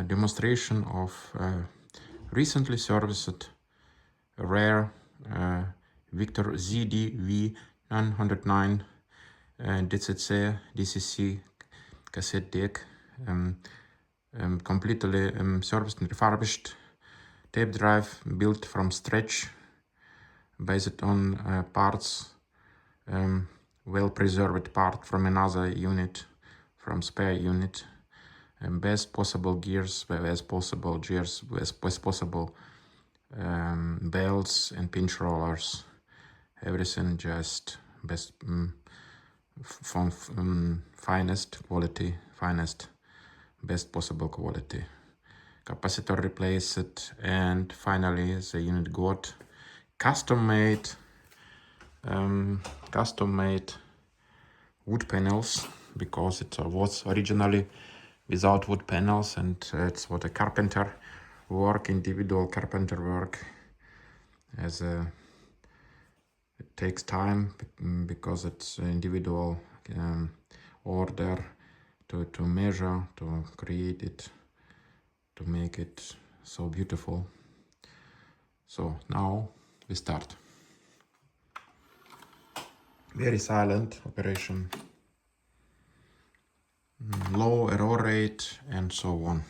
demonstration of recently serviced rare Victor ZD-V919 DCC cassette deck, completely serviced and refurbished tape drive built from scratch, based on parts, well preserved part from another unit, from spare unit, and best possible gears, best possible belts and pinch rollers, everything just best from finest quality, best possible quality. Capacitor replaced, and finally the unit got custom-made wood panels, because it was originally without wood panels, and it's what a carpenter work, individual carpenter work, as it takes time, because it's individual order to measure, to create it, to make it so beautiful. So now we start. Very silent operation, low error rate, and so on.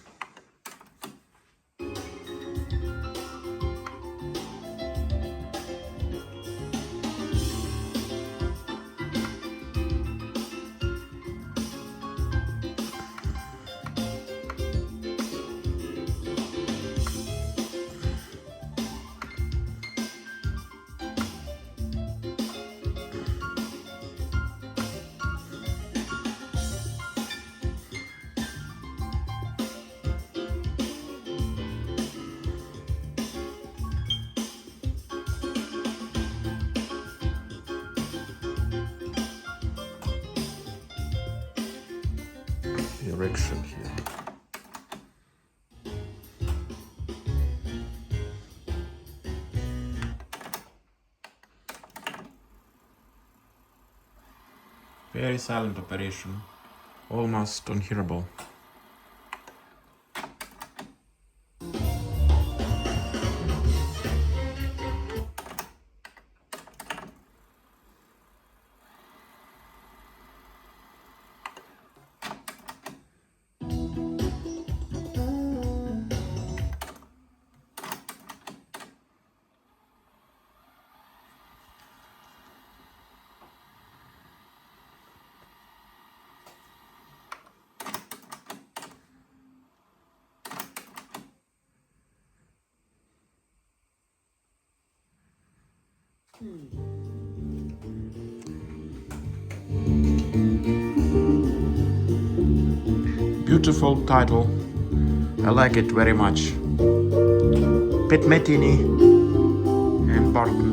Direction here. Very silent operation, almost unhearable. Beautiful title, I like it very much. Pet Metini and Barton.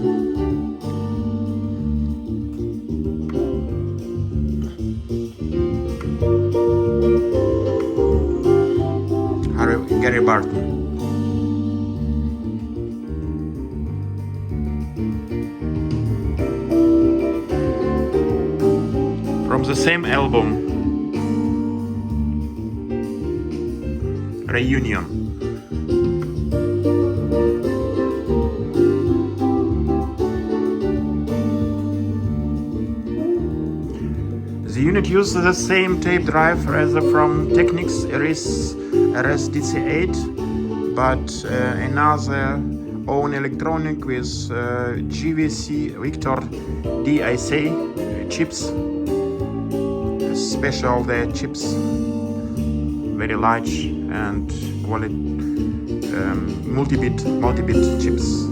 Gary Barton. From the same album, Reunion. The unit uses the same tape drive as from Technics RS-DC8, but another own electronic with GVC Victor DIC chips, special chips, very large and quality multi-bit chips.